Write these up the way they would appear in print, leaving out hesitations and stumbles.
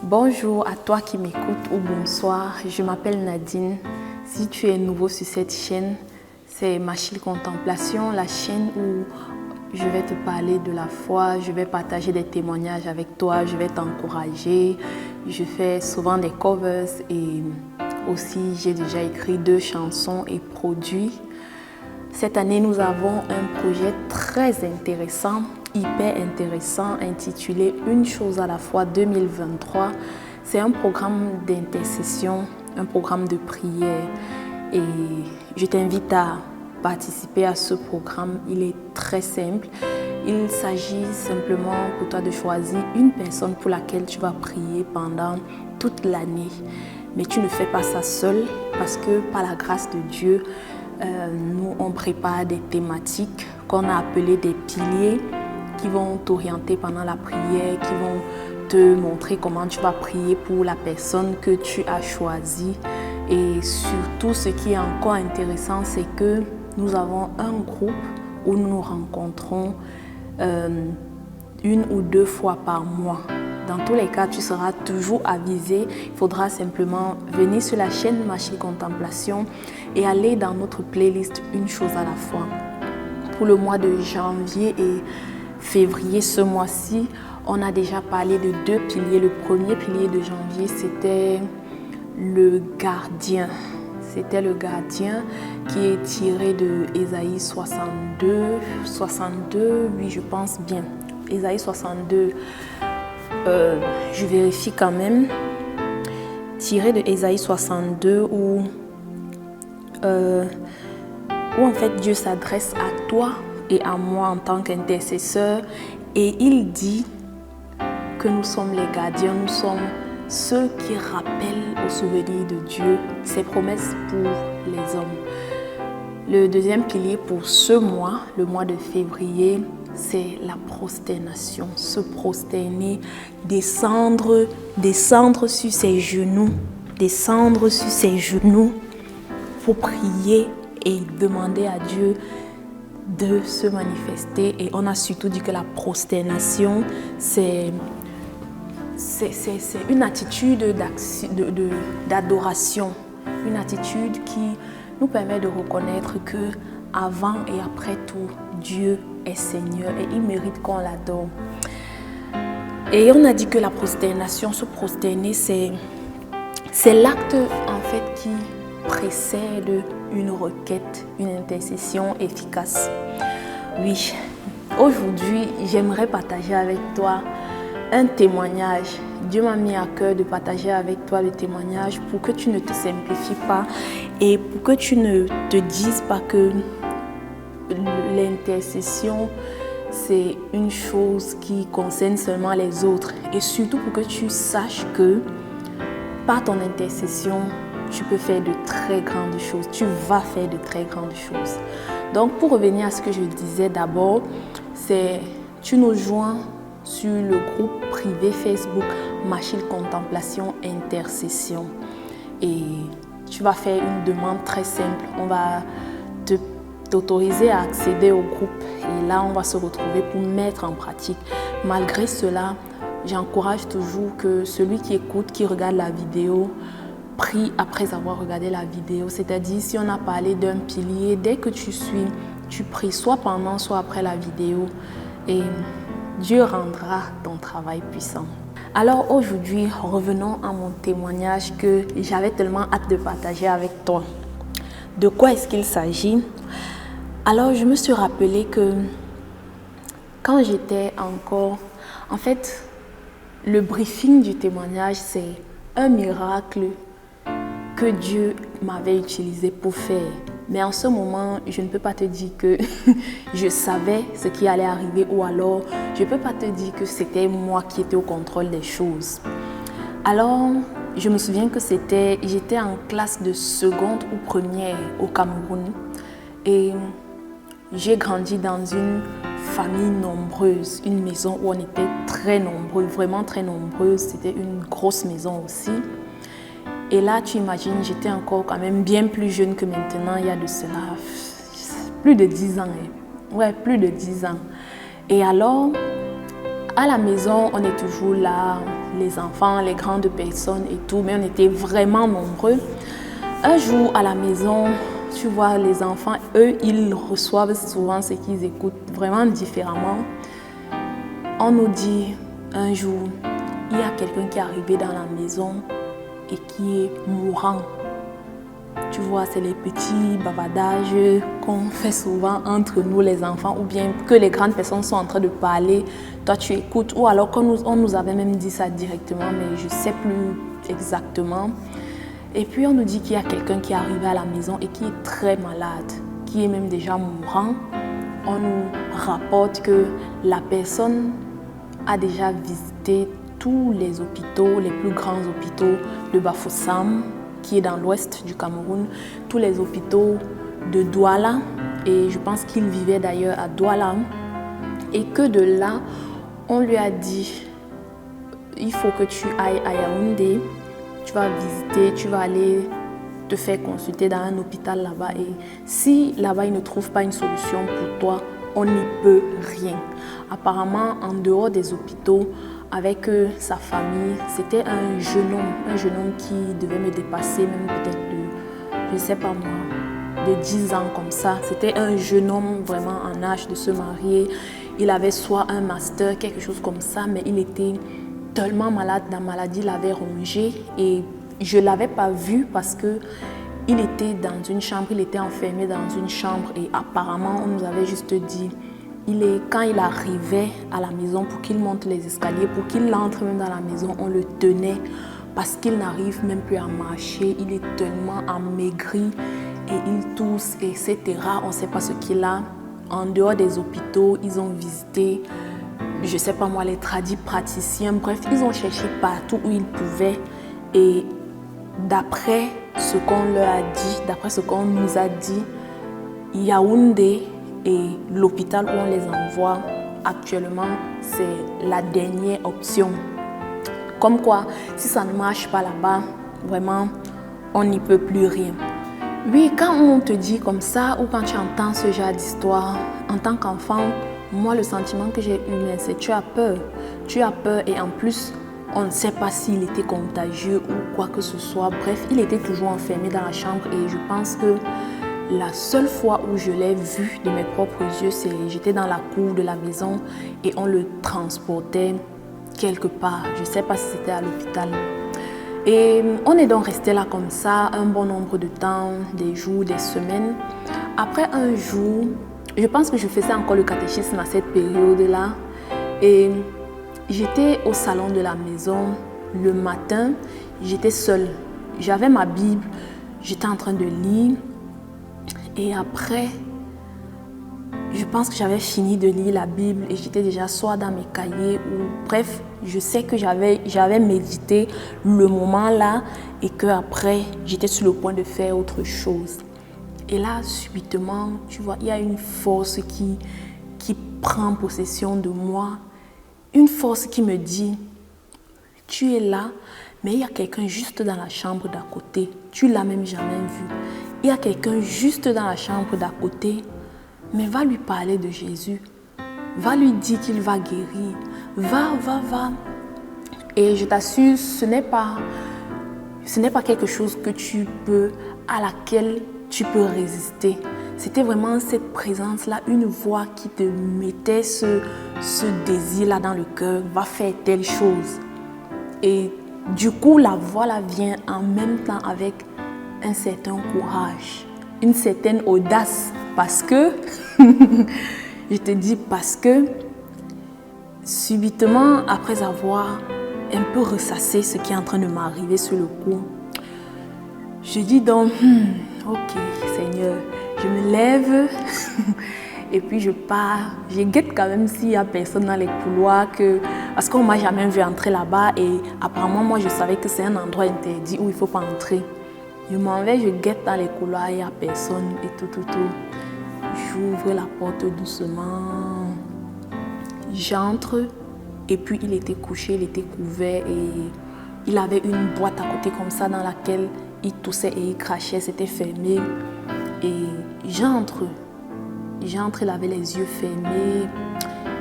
Bonjour à toi qui m'écoutes ou bonsoir, je m'appelle Nadine. Si tu es nouveau sur cette chaîne, c'est Machile Contemplation, la chaîne où je vais te parler de la foi, je vais partager des témoignages avec toi, je vais t'encourager. Je fais souvent des covers et aussi j'ai déjà écrit 2 chansons et produit. Cette année, nous avons un projet très intéressant, hyper intéressant, intitulé Une chose à la fois 2023. C'est un programme d'intercession, un programme de prière. Et je t'invite à participer à ce programme. Il est très simple. Il s'agit simplement pour toi de choisir une personne pour laquelle tu vas prier pendant toute l'année. Mais tu ne fais pas ça seul parce que par la grâce de Dieu, nous, on prépare des thématiques qu'on a appelées des piliers qui vont t'orienter pendant la prière, qui vont te montrer comment tu vas prier pour la personne que tu as choisie. Et surtout, ce qui est encore intéressant, c'est que nous avons un groupe où nous nous rencontrons 1 ou 2 fois par mois. Dans tous les cas, tu seras toujours avisé. Il faudra simplement venir sur la chaîne Machile Contemplation et aller dans notre playlist Une chose à la fois. Pour le mois de janvier et février, ce mois-ci, on a déjà parlé de 2 piliers. Le premier pilier de janvier, c'était le gardien. C'était le gardien qui est tiré de Ésaïe 62, oui, je pense bien. Ésaïe 62. Je vérifie quand même, tiré de Ésaïe 62 où en fait Dieu s'adresse à toi et à moi en tant qu'intercesseur et il dit que nous sommes les gardiens, nous sommes ceux qui rappellent au souvenir de Dieu ses promesses pour les hommes. Le deuxième pilier pour ce mois, le mois de février, c'est la prosternation, se prosterner, descendre sur ses genoux, pour prier et demander à Dieu de se manifester. Et on a surtout dit que la prosternation, c'est une attitude d'adoration, une attitude qui nous permet de reconnaître que avant et après tout, Dieu est Seigneur et il mérite qu'on l'adore. Et on a dit que la prosternation, se prosterner, c'est l'acte en fait qui précède une requête, une intercession efficace. Oui, aujourd'hui, j'aimerais partager avec toi un témoignage. Dieu m'a mis à cœur de partager avec toi le témoignage pour que tu ne te simplifies pas et pour que tu ne te dises pas que l'intercession, c'est une chose qui concerne seulement les autres. Et surtout pour que tu saches que par ton intercession, tu peux faire de très grandes choses. Tu vas faire de très grandes choses. Donc, pour revenir à ce que je disais d'abord, tu nous joins sur le groupe privé Facebook Machile Contemplation Intercession. Et tu vas faire une demande très simple. On va t'autoriser à accéder au groupe. Et là, on va se retrouver pour mettre en pratique. Malgré cela, j'encourage toujours que celui qui écoute, qui regarde la vidéo, prie après avoir regardé la vidéo. C'est-à-dire, si on a parlé d'un pilier, dès que tu pries, soit pendant, soit après la vidéo. Et Dieu rendra ton travail puissant. Alors aujourd'hui, revenons à mon témoignage que j'avais tellement hâte de partager avec toi. De quoi est-ce qu'il s'agit? Alors, je me suis rappelé que quand j'étais encore... En fait, le briefing du témoignage, c'est un miracle que Dieu m'avait utilisé pour faire. Mais en ce moment, je ne peux pas te dire que je savais ce qui allait arriver ou alors je ne peux pas te dire que c'était moi qui étais au contrôle des choses. Alors, je me souviens que j'étais en classe de seconde ou première au Cameroun et j'ai grandi dans une famille nombreuse, une maison où on était très nombreux, vraiment très nombreux. C'était une grosse maison aussi. Et là, tu imagines, j'étais encore quand même bien plus jeune que maintenant, il y a de cela plus de 10 ans. Ouais, plus de 10 ans. Et alors, à la maison, on est toujours là, les enfants, les grandes personnes et tout, mais on était vraiment nombreux. Un jour à la maison, tu vois, les enfants, eux, ils reçoivent souvent ce qu'ils écoutent vraiment différemment. On nous dit un jour, il y a quelqu'un qui est arrivé dans la maison et qui est mourant. Tu vois, c'est les petits bavardages qu'on fait souvent entre nous les enfants ou bien que les grandes personnes sont en train de parler, toi tu écoutes, ou alors on nous avait même dit ça directement, mais je ne sais plus exactement. Et puis on nous dit qu'il y a quelqu'un qui est arrivé à la maison et qui est très malade, qui est même déjà mourant. On nous rapporte que la personne a déjà visité tous les hôpitaux, les plus grands hôpitaux de Bafoussam, qui est dans l'ouest du Cameroun, tous les hôpitaux de Douala, et je pense qu'il vivait d'ailleurs à Douala, et que de là, on lui a dit, il faut que tu ailles à Yaoundé, tu vas visiter, tu vas aller te faire consulter dans un hôpital là-bas, et si là-bas il ne trouve pas une solution pour toi, on n'y peut rien. Apparemment, en dehors des hôpitaux, avec sa famille, c'était un jeune homme qui devait me dépasser, même peut-être je ne sais pas moi, de 10 ans comme ça. C'était un jeune homme vraiment en âge de se marier. Il avait soit un master, quelque chose comme ça, mais il était tellement malade, la maladie l'avait rongé et je ne l'avais pas vu parce que il était dans une chambre, il était enfermé dans une chambre et apparemment on nous avait juste dit, quand il arrivait à la maison pour qu'il monte les escaliers, pour qu'il entre même dans la maison, on le tenait parce qu'il n'arrive même plus à marcher, il est tellement amaigri et il tousse, etc. On ne sait pas ce qu'il a. En dehors des hôpitaux, ils ont visité, je ne sais pas moi, les praticiens, bref, ils ont cherché partout où ils pouvaient et d'après ce qu'on leur a dit, d'après ce qu'on nous a dit, Yaoundé et l'hôpital où on les envoie actuellement, c'est la dernière option. Comme quoi, si ça ne marche pas là-bas, vraiment, on n'y peut plus rien. Oui, quand on te dit comme ça ou quand tu entends ce genre d'histoire, en tant qu'enfant, moi, le sentiment que j'ai eu, c'est que tu as peur. Tu as peur et en plus, on ne sait pas s'il était contagieux ou quoi que ce soit. Bref, il était toujours enfermé dans la chambre et je pense que la seule fois où je l'ai vu de mes propres yeux, c'est j'étais dans la cour de la maison et on le transportait quelque part. Je ne sais pas si c'était à l'hôpital. Et on est donc resté là comme ça un bon nombre de temps, des jours, des semaines. Après un jour, je pense que je faisais encore le catéchisme à cette période-là. Et j'étais au salon de la maison le matin, j'étais seule. J'avais ma Bible, j'étais en train de lire. Et après, je pense que j'avais fini de lire la Bible et j'étais déjà soit dans mes cahiers ou bref, je sais que j'avais médité le moment là et qu'après, j'étais sur le point de faire autre chose. Et là, subitement, tu vois, il y a une force qui prend possession de moi. Une force qui me dit, tu es là, mais il y a quelqu'un juste dans la chambre d'à côté. Tu ne l'as même jamais vu. Il y a quelqu'un juste dans la chambre d'à côté, mais va lui parler de Jésus. Va lui dire qu'il va guérir. Va. Et je t'assure, ce n'est pas quelque chose à laquelle tu peux résister. C'était vraiment cette présence-là, une voix qui te mettait ce désir-là dans le cœur, va faire telle chose. Et du coup, la voix-là vient en même temps avec un certain courage, une certaine audace. Parce que, je te dis parce que, subitement, après avoir un peu ressassé ce qui est en train de m'arriver sur le coup, je dis donc, ok Seigneur, je me lève et puis je pars. Je guette quand même s'il n'y a personne dans les couloirs, parce qu'on ne m'a jamais vu entrer là-bas et apparemment moi je savais que c'est un endroit interdit où il ne faut pas entrer. Je m'en vais, je guette dans les couloirs, il n'y a personne et tout. J'ouvre la porte doucement, j'entre et puis il était couché, il était couvert et il avait une boîte à côté comme ça dans laquelle il toussait et il crachait, c'était fermé. Et j'entre, il avait les yeux fermés,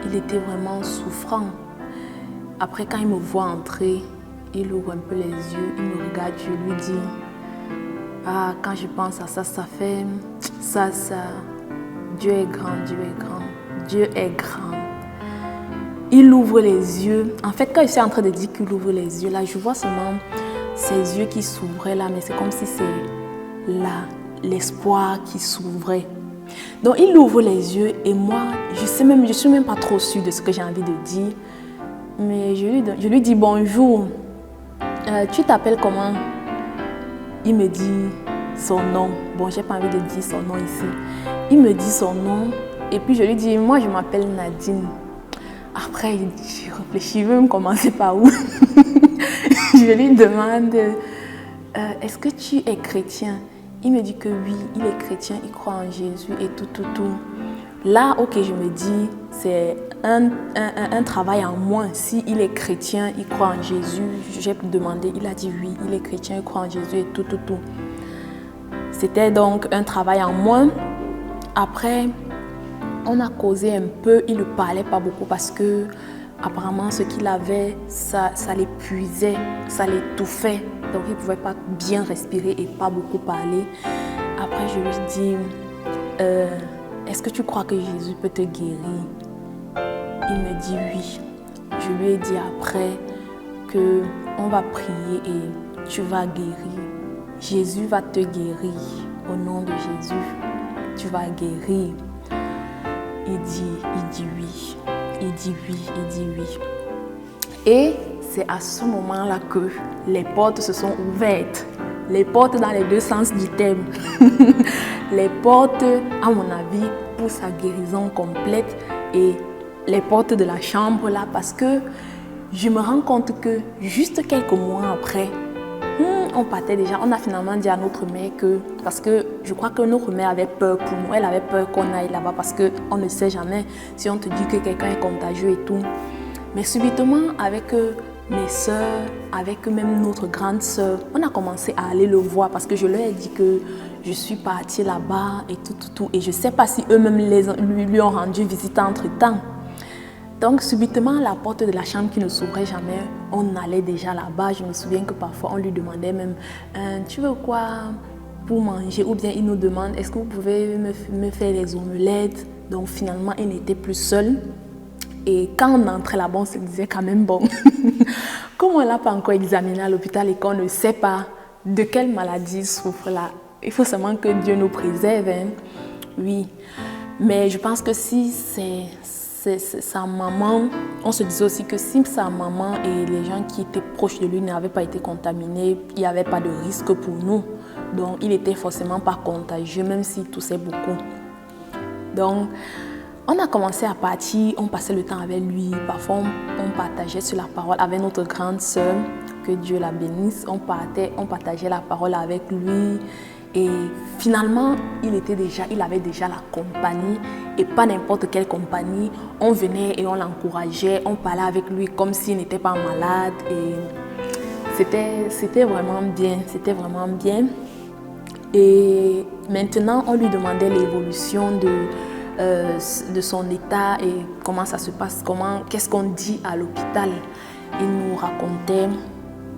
il était vraiment souffrant. après, quand il me voit entrer, il ouvre un peu les yeux, il me regarde, je lui dis, ah, quand je pense à ça, ça fait ça. Dieu est grand, Dieu est grand, Dieu est grand. Il ouvre les yeux. En fait, quand je suis en train de dire qu'il ouvre les yeux, là, je vois seulement ses yeux qui s'ouvraient là, mais c'est comme si c'est là, l'espoir qui s'ouvrait. Donc, il ouvre les yeux et moi, je suis même pas trop sûre de ce que j'ai envie de dire. Mais je lui dis bonjour. Tu t'appelles comment? Il me dit son nom. Bon, j'ai pas envie de dire son nom ici. Il me dit son nom et puis je lui dis, moi je m'appelle Nadine. Après, je réfléchis, je vais me commencer par où? Je lui demande, est-ce que tu es chrétien? Il me dit que oui, il est chrétien, il croit en Jésus et tout. Là, ok, je me dis, c'est un travail en moins. Si il est chrétien, il croit en Jésus, j'ai demandé, il a dit oui, il est chrétien, il croit en Jésus et tout. C'était donc un travail en moins. Après, on a causé un peu, il ne parlait pas beaucoup parce que apparemment ce qu'il avait, ça l'épuisait, ça l'étouffait. Donc il ne pouvait pas bien respirer et pas beaucoup parler. Après je lui dis, est-ce que tu crois que Jésus peut te guérir? Il me dit oui. Je lui ai dit après qu'on va prier et tu vas guérir. Jésus va te guérir. Au nom de Jésus, tu vas guérir. Il dit oui. Il dit oui. Et c'est à ce moment-là que les portes se sont ouvertes. Les portes dans les deux sens du terme. Les portes, à mon avis, pour sa guérison complète et les portes de la chambre là, parce que je me rends compte que juste quelques mois après, on partait déjà, on a finalement dit à notre mère que, parce que je crois que notre mère avait peur pour nous, elle avait peur qu'on aille là-bas parce qu'on ne sait jamais si on te dit que quelqu'un est contagieux et tout. Mais subitement, avec mes soeurs, avec même notre grande soeur, on a commencé à aller le voir parce que je leur ai dit que je suis partie là-bas et tout. Et je ne sais pas si eux-mêmes lui ont rendu visite entre-temps. Donc, subitement, la porte de la chambre qui ne s'ouvrait jamais, on allait déjà là-bas. Je me souviens que parfois, on lui demandait même « Tu veux quoi pour manger ?» Ou bien il nous demande « Est-ce que vous pouvez me faire les omelettes ?» Donc, finalement, il n'était plus seul. Et quand on entrait là-bas, on se disait quand même « Bon, comme on ne l'a pas encore examiné à l'hôpital et qu'on ne sait pas de quelle maladie il souffre là, il faut seulement que Dieu nous préserve. Hein. » Oui, mais je pense que si c'est sa maman, on se disait aussi que si sa maman et les gens qui étaient proches de lui n'avaient pas été contaminés, il n'y avait pas de risque pour nous. Donc, il n'était forcément pas contagieux, même s'il toussait beaucoup. Donc, on a commencé à partir, on passait le temps avec lui. Parfois, on partageait sur la parole avec notre grande sœur, que Dieu la bénisse. On partageait la parole avec lui. Et finalement, il avait déjà la compagnie et pas n'importe quelle compagnie. On venait et on l'encourageait, on parlait avec lui comme s'il n'était pas malade. Et c'était vraiment bien. Et maintenant, on lui demandait l'évolution de son état et comment ça se passe, qu'est-ce qu'on dit à l'hôpital. Il nous racontait.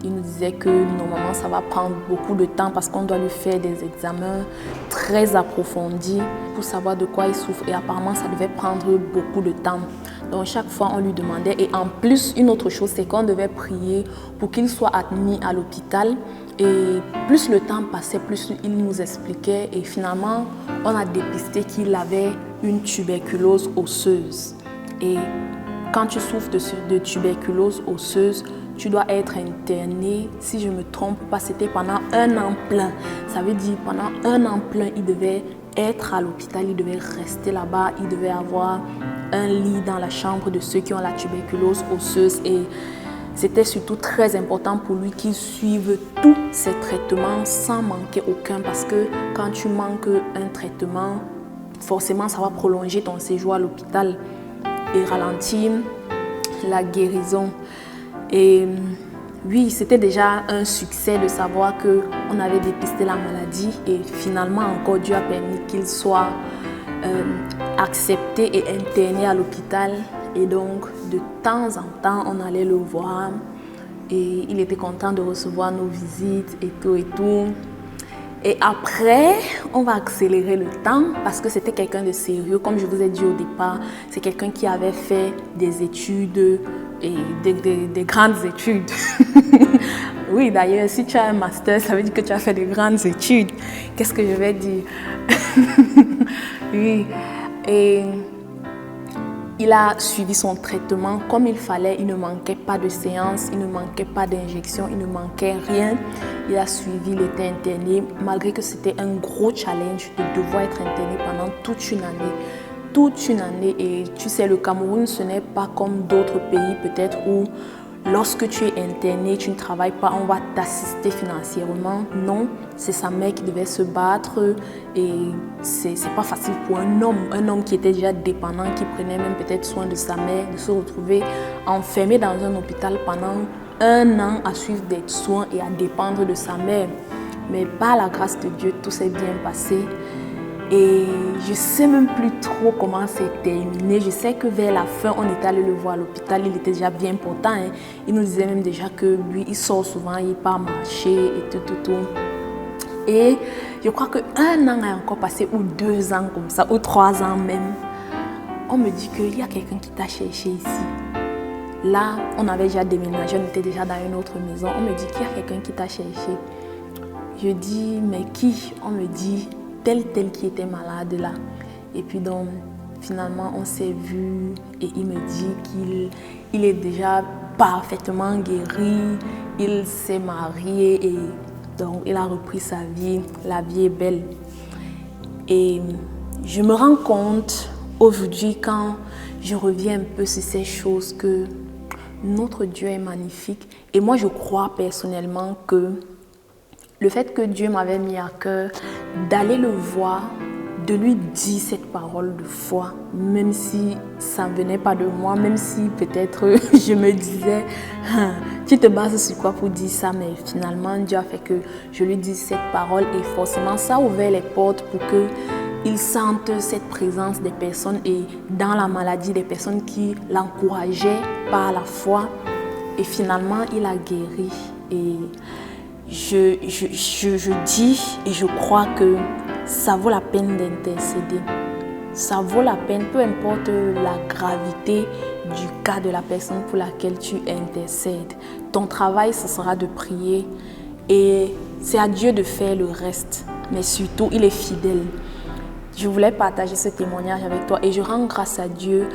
Il nous disait que normalement ça va prendre beaucoup de temps parce qu'on doit lui faire des examens très approfondis pour savoir de quoi il souffre et apparemment ça devait prendre beaucoup de temps. Donc chaque fois on lui demandait et en plus une autre chose c'est qu'on devait prier pour qu'il soit admis à l'hôpital et plus le temps passait plus il nous expliquait et finalement on a dépisté qu'il avait une tuberculose osseuse et quand tu souffres de tuberculose osseuse, tu dois être interné, si je ne me trompe pas, c'était pendant 1 an plein. Ça veut dire pendant 1 an plein, il devait être à l'hôpital, il devait rester là-bas, il devait avoir un lit dans la chambre de ceux qui ont la tuberculose osseuse. Et c'était surtout très important pour lui qu'il suive tous ses traitements sans manquer aucun. Parce que quand tu manques un traitement, forcément, ça va prolonger ton séjour à l'hôpital et ralentir la guérison. Et oui, c'était déjà un succès de savoir qu'on avait dépisté la maladie et finalement encore Dieu a permis qu'il soit accepté et interné à l'hôpital Et donc, de temps en temps, on allait le voir. Et il était content de recevoir nos visites et tout et tout. Et après, on va accélérer le temps parce que c'était quelqu'un de sérieux. Comme je vous ai dit au départ, c'est quelqu'un qui avait fait des études et des grandes études. Oui, d'ailleurs, si tu as un master, ça veut dire que tu as fait de grandes études. Qu'est-ce que je vais dire? Oui, et il a suivi son traitement comme il fallait. Il ne manquait pas de séances, il ne manquait pas d'injections, il ne manquait rien. Il a suivi, il était interné, malgré que c'était un gros challenge de devoir être interné pendant toute une année. Toute une année. Et tu sais, le Cameroun, ce n'est pas comme d'autres pays peut-être où lorsque tu es interné, tu ne travailles pas, on va t'assister financièrement. Non, c'est sa mère qui devait se battre et c'est pas facile pour un homme qui était déjà dépendant, qui prenait même peut-être soin de sa mère, de se retrouver enfermé dans un hôpital pendant 1 an à suivre des soins et à dépendre de sa mère. Mais par la grâce de Dieu, tout s'est bien passé. Et je ne sais même plus trop comment c'est terminé. Je sais que vers la fin, on était allé le voir à l'hôpital. Il était déjà bien portant. Hein. Il nous disait même déjà que lui, il sort souvent, il part marcher et tout. Et je crois qu'1 an a encore passé, ou 2 ans comme ça, ou 3 ans même. On me dit qu'il y a quelqu'un qui t'a cherché ici. Là, on avait déjà déménagé, on était déjà dans une autre maison. On me dit qu'il y a quelqu'un qui t'a cherché. Je dis, mais qui? On me dit, tel qui était malade là. Et puis donc, finalement, on s'est vu et il me dit qu'il est déjà parfaitement guéri. Il s'est marié et donc il a repris sa vie. La vie est belle. Et je me rends compte aujourd'hui, quand je reviens un peu sur ces choses, que notre Dieu est magnifique. Et moi, je crois personnellement que le fait que Dieu m'avait mis à cœur d'aller le voir, de lui dire cette parole de foi, même si ça ne venait pas de moi, même si peut-être je me disais, tu te bases sur quoi pour dire ça, mais finalement Dieu a fait que je lui dise cette parole et forcément ça a ouvert les portes pour qu'il sente cette présence des personnes et dans la maladie des personnes qui l'encourageaient par la foi et finalement il a guéri. Et je dis et je crois que ça vaut la peine d'intercéder. Ça vaut la peine, peu importe la gravité du cas de la personne pour laquelle tu intercèdes. Ton travail, ce sera de prier et c'est à Dieu de faire le reste. Mais surtout, il est fidèle. Je voulais partager ce témoignage avec toi et je rends grâce à Dieu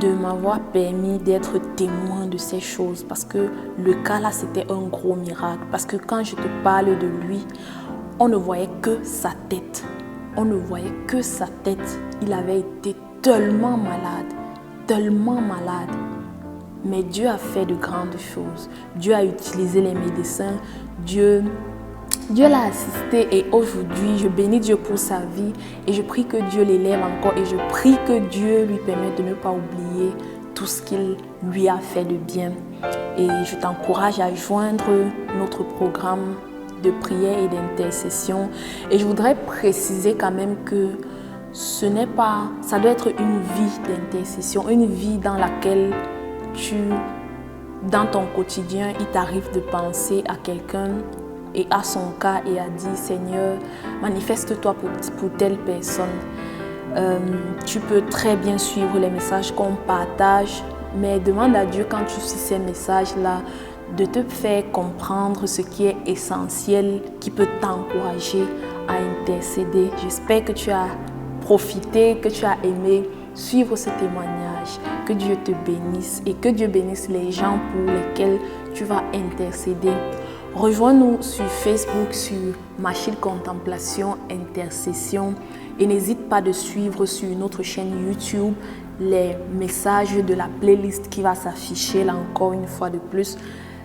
de m'avoir permis d'être témoin de ces choses parce que le cas là, c'était un gros miracle. Parce que quand je te parle de lui, on ne voyait que sa tête. On ne voyait que sa tête. Il avait été tellement malade, tellement malade. Mais Dieu a fait de grandes choses. Dieu a utilisé les médecins. Dieu l'a assisté et aujourd'hui, je bénis Dieu pour sa vie et je prie que Dieu l'élève encore et je prie que Dieu lui permette de ne pas oublier tout ce qu'il lui a fait de bien. Et je t'encourage à joindre notre programme de prière et d'intercession. Et je voudrais préciser quand même que ce n'est pas, ça doit être une vie d'intercession, une vie dans laquelle dans ton quotidien, il t'arrive de penser à quelqu'un et à son cas et à dire Seigneur, manifeste-toi pour telle personne. Tu peux très bien suivre les messages qu'on partage, mais demande à Dieu quand tu suis ces messages-là de te faire comprendre ce qui est essentiel, qui peut t'encourager à intercéder. J'espère que tu as profité, que tu as aimé suivre ce témoignage. Que Dieu te bénisse et que Dieu bénisse les gens pour lesquels tu vas intercéder. Rejoins-nous sur Facebook, sur Machile Contemplation Intercession et n'hésite pas de suivre sur notre chaîne YouTube les messages de la playlist qui va s'afficher là encore une fois de plus.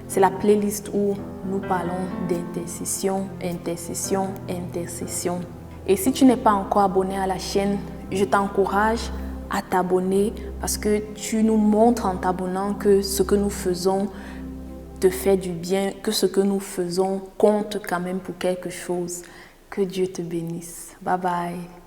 C'est la playlist où nous parlons d'intercession, intercession, intercession. Et si tu n'es pas encore abonné à la chaîne, je t'encourage à t'abonner parce que tu nous montres en t'abonnant que ce que nous faisons te fait du bien, que ce que nous faisons compte quand même pour quelque chose. Que Dieu te bénisse. Bye bye.